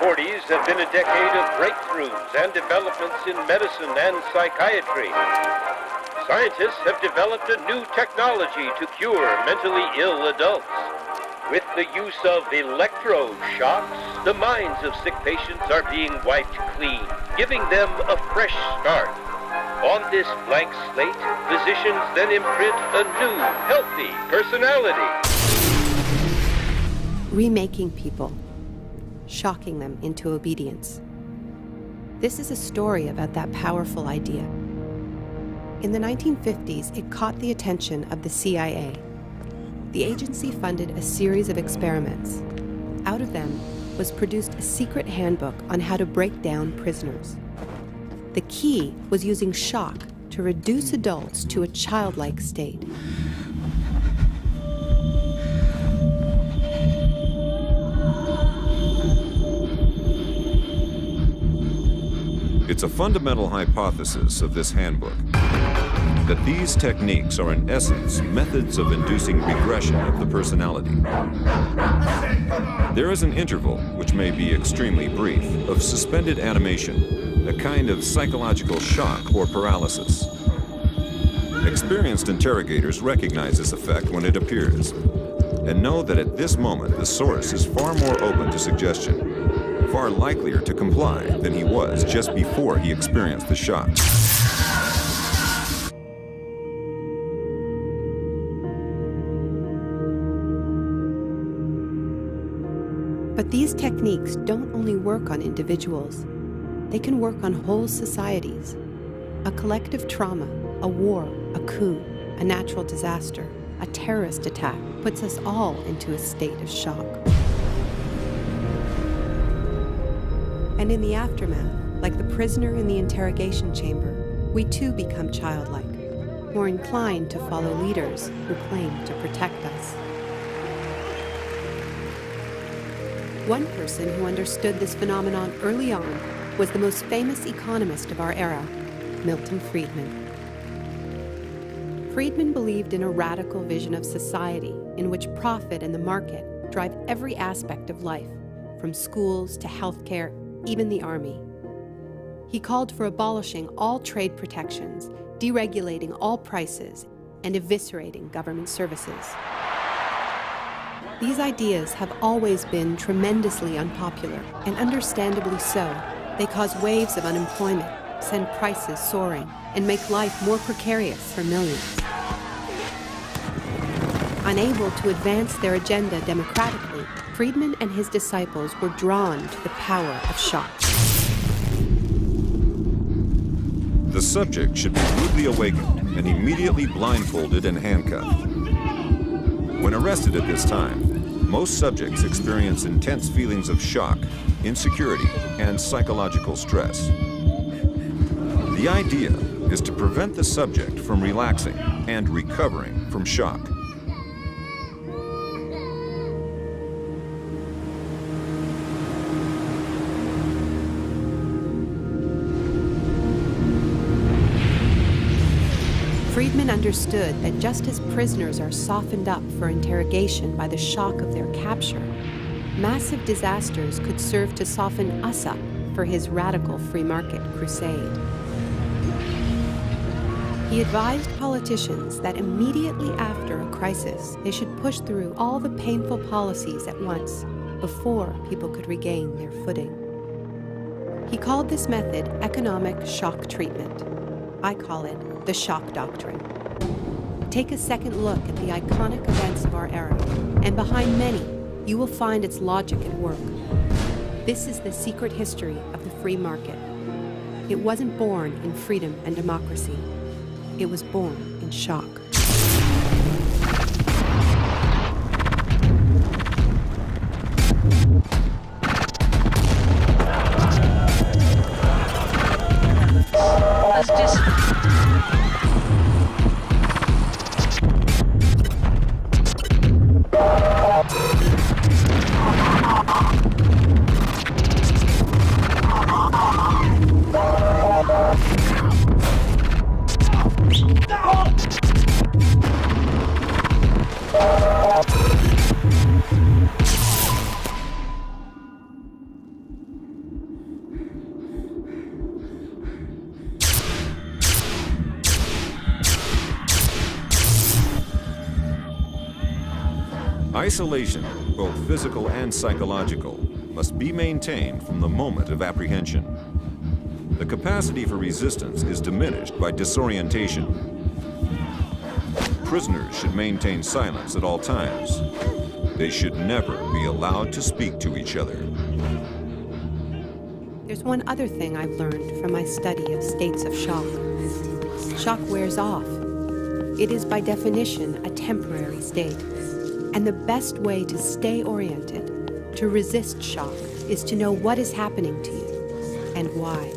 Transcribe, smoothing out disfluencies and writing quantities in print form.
1940s have been a decade of breakthroughs and developments in medicine and psychiatry. Scientists have developed a new technology to cure mentally ill adults. With the use of electroshocks, the minds of sick patients are being wiped clean, giving them a fresh start. On this blank slate, physicians then imprint a new, healthy personality. Remaking people, shocking them into obedience. This is a story about that powerful idea. In the 1950s, it caught the attention of the CIA. The agency funded a series of experiments. Out of them was produced a secret handbook on how to break down prisoners. The key was using shock to reduce adults to a childlike state. It's a fundamental hypothesis of this handbook that these techniques are in essence methods of inducing regression of the personality. There is an interval, which may be extremely brief, of suspended animation, a kind of psychological shock or paralysis. Experienced interrogators recognize this effect when it appears and know that at this moment the source is far more open to suggestion, far likelier to comply than he was just before he experienced the shock. But these techniques don't only work on individuals. They can work on whole societies. A collective trauma, a war, a coup, a natural disaster, a terrorist attack puts us all into a state of shock. And in the aftermath, like the prisoner in the interrogation chamber, we too become childlike, more inclined to follow leaders who claim to protect us. One person who understood this phenomenon early on was the most famous economist of our era, Milton Friedman. Friedman believed in a radical vision of society in which profit and the market drive every aspect of life, from schools to healthcare, even the army. He called for abolishing all trade protections, deregulating all prices, and eviscerating government services. These ideas have always been tremendously unpopular, and understandably so. They cause waves of unemployment, send prices soaring, and make life more precarious for millions. Unable to advance their agenda democratically, Friedman and his disciples were drawn to the power of shock. The subject should be rudely awakened and immediately blindfolded and handcuffed. When arrested at this time, most subjects experience intense feelings of shock, insecurity, and psychological stress. The idea is to prevent the subject from relaxing and recovering from shock. Friedman understood that just as prisoners are softened up for interrogation by the shock of their capture, massive disasters could serve to soften us up for his radical free market crusade. He advised politicians that immediately after a crisis, they should push through all the painful policies at once before people could regain their footing. He called this method economic shock treatment. I call it the shock doctrine. Take a second look at the iconic events of our era, and behind many, you will find its logic at work. This is the secret history of the free market. It wasn't born in freedom and democracy. It was born in shock. Isolation, both physical and psychological, must be maintained from the moment of apprehension. The capacity for resistance is diminished by disorientation. Prisoners should maintain silence at all times. They should never be allowed to speak to each other. There's one other thing I've learned from my study of states of shock. Shock wears off. It is by definition a temporary state. And the best way to stay oriented, to resist shock, is to know what is happening to you and why.